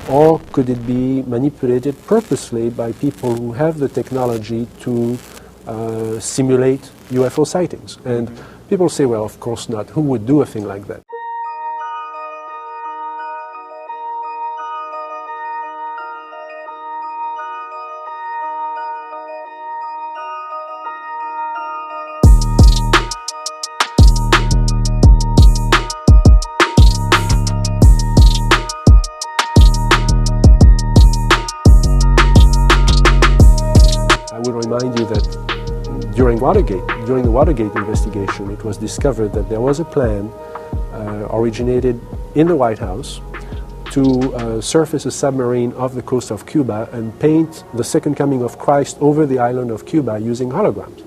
or could it be manipulated purposely by people who have the technology to simulate UFO sightings? And people say, well, of course not. Who would do a thing like that? I would remind you that during the Watergate investigation, it was discovered that there was a plan originated in the White House to surface a submarine off the coast of Cuba and paint the second coming of Christ over the island of Cuba using holograms.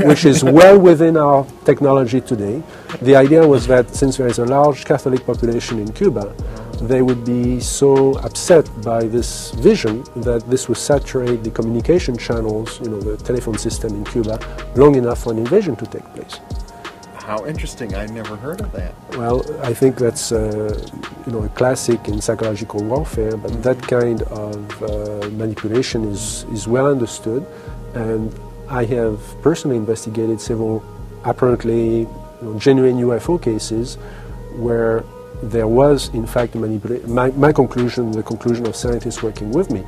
Which is well within our technology today. The idea was that since there is a large Catholic population in Cuba, they would be so upset by this vision that this would saturate the communication channels, the telephone system in Cuba, long enough for an invasion to take place. How interesting. I'd never heard of that. Well, I think that's a classic in psychological warfare, but that kind of manipulation is well understood, and I have personally investigated several apparently genuine UFO cases where there was in fact a manipulation. My conclusion, the conclusion of scientists working with me,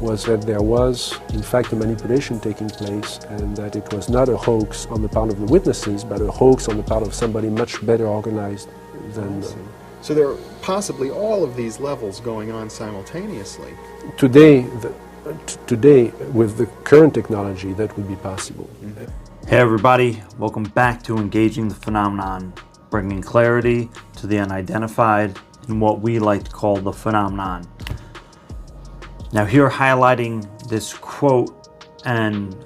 was that there was in fact a manipulation taking place, and that it was not a hoax on the part of the witnesses, but a hoax on the part of somebody much better organized than... So there are possibly all of these levels going on simultaneously. Today, with the current technology, that would be possible. Hey everybody, welcome back to Engaging the Phenomenon, bringing clarity to the unidentified and what we like to call the phenomenon. Now here highlighting this quote and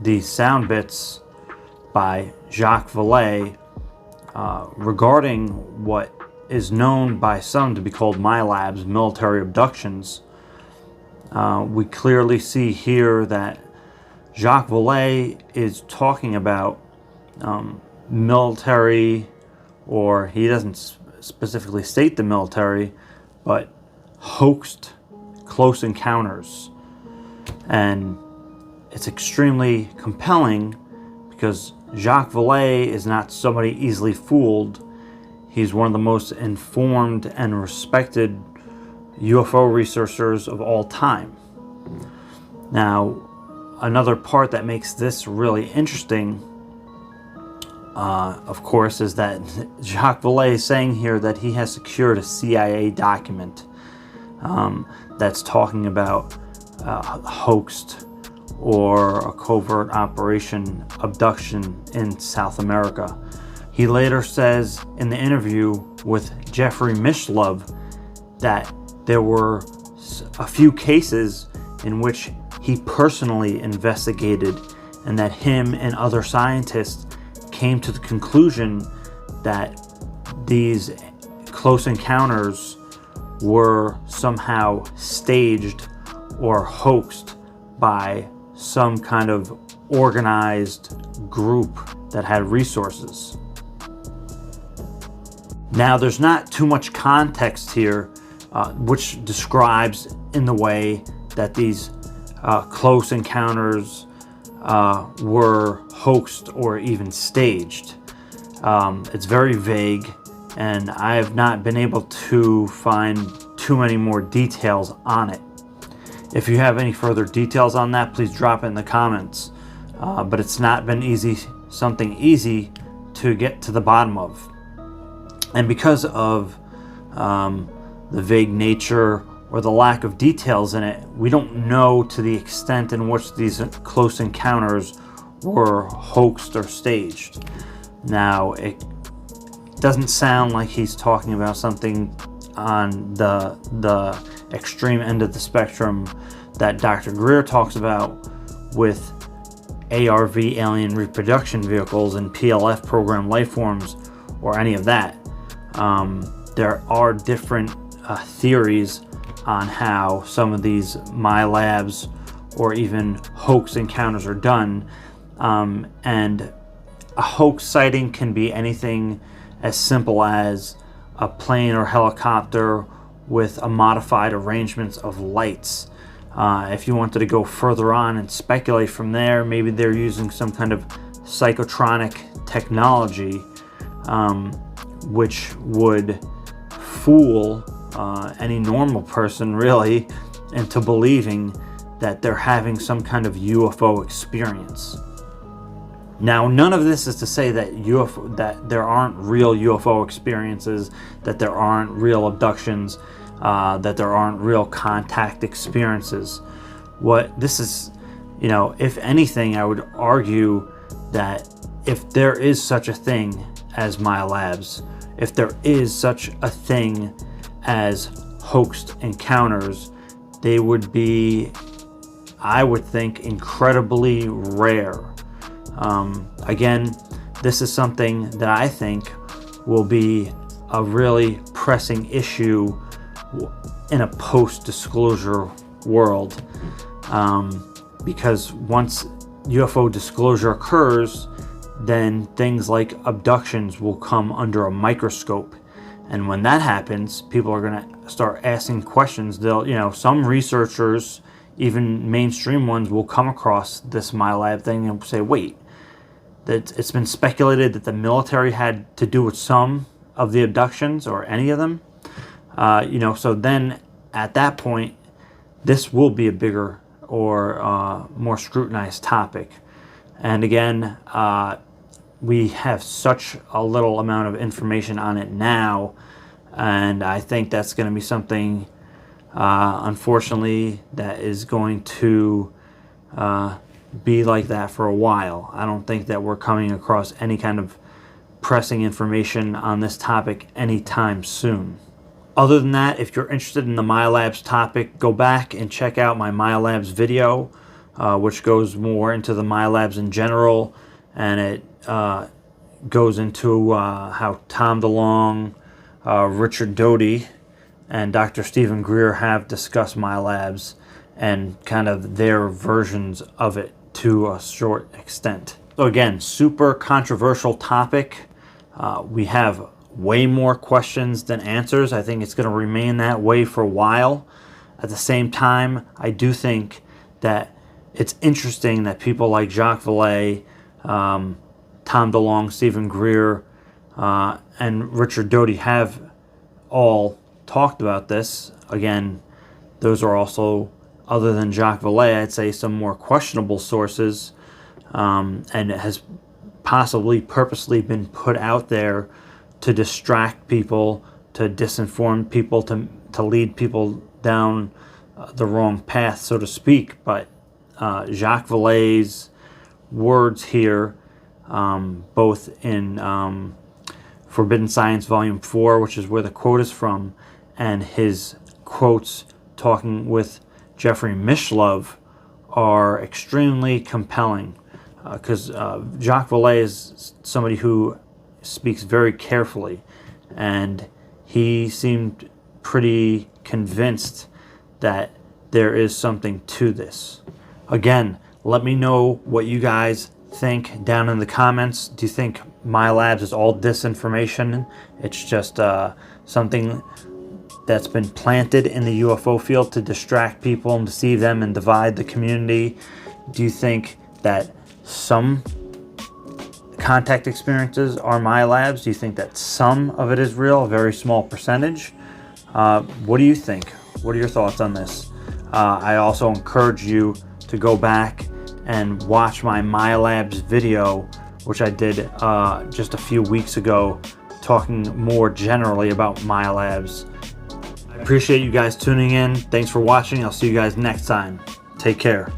these sound bits by Jacques Vallee regarding what is known by some to be called MILABS, military abductions. We clearly see here that Jacques Vallee is talking about military, or he doesn't specifically state the military, but hoaxed close encounters. And it's extremely compelling because Jacques Vallee is not somebody easily fooled. He's one of the most informed and respected UFO researchers of all time. Now, another part that makes this really interesting, of course, is that Jacques Vallee is saying here that he has secured a CIA document that's talking about hoaxed or a covert operation abduction in South America. He later says in the interview with Jeffrey Mishlove that there were a few cases in which he personally investigated, and that him and other scientists came to the conclusion that these close encounters were somehow staged or hoaxed by some kind of organized group that had resources. Now, there's not too much context here which describes in the way that these close encounters were hoaxed or even staged. It's very vague, and I have not been able to find too many more details on it. If you have any further details on that, please drop it in the comments. But it's not been something easy to get to the bottom of. And because of the vague nature or the lack of details in it, we don't know to the extent in which these close encounters were hoaxed or staged. Now, it doesn't sound like he's talking about something on the extreme end of the spectrum that Dr. Greer talks about with ARV alien reproduction vehicles and PLF program life forms or any of that. There are different theories on how some of these MILABS or even hoax encounters are done, and a hoax sighting can be anything as simple as a plane or helicopter with a modified arrangements of lights. If you wanted to go further on and speculate from there, maybe they're using some kind of psychotronic technology, which would fool any normal person really into believing that they're having some kind of UFO experience. Now, none of this is to say that that there aren't real UFO experiences, that there aren't real abductions, that there aren't real contact experiences. What this is, you know, if anything, I would argue that if there is such a thing as MILABS, if there is such a thing as hoaxed encounters, they would be, I would think, incredibly rare. Again, this is something that I think will be a really pressing issue in a post-disclosure world, because once UFO disclosure occurs, then things like abductions will come under a microscope. And when that happens, people are going to start asking questions. They'll, you know, some researchers, even mainstream ones, will come across this MILAB thing and say, wait, that it's been speculated that the military had to do with some of the abductions or any of them. You know, so then at that point, this will be a bigger or more scrutinized topic. And again, we have such a little amount of information on it now, and I think that's going to be something, unfortunately, that is going to be like that for a while. I don't think that we're coming across any kind of pressing information on this topic anytime soon. Other than that, if you're interested in the MILABS topic, go back and check out my MILABS video, which goes more into the MILABS in general, and it goes into how Tom DeLonge, Richard Doty, and Dr. Stephen Greer have discussed MILABS and kind of their versions of it to a short extent. So again, super controversial topic. We have way more questions than answers. I think it's going to remain that way for a while. At the same time, I do think that it's interesting that people like Jacques Vallee, Tom DeLonge, Stephen Greer, and Richard Doty have all talked about this. Again, those are also, other than Jacques Vallee, I'd say some more questionable sources, and it has possibly purposely been put out there to distract people, to disinform people, to lead people down the wrong path, so to speak. But Jacques Vallee's words here, both in Forbidden Science Volume 4, which is where the quote is from, and his quotes talking with Jeffrey Mishlove, are extremely compelling, because Jacques Vallee is somebody who speaks very carefully, and he seemed pretty convinced that there is something to this. Again, let me know what you guys think down in the comments. Do you think MILABS is all disinformation? It's just something that's been planted in the UFO field to distract people and deceive them and divide the community? Do you think that some contact experiences are MILABS? Do you think that some of it is real, a very small percentage? What do you think? What are your thoughts on this? I also encourage you to go back and watch my MILABS video, which I did just a few weeks ago, talking more generally about MILABS. I appreciate you guys tuning in. Thanks for watching. I'll see you guys next time. Take care.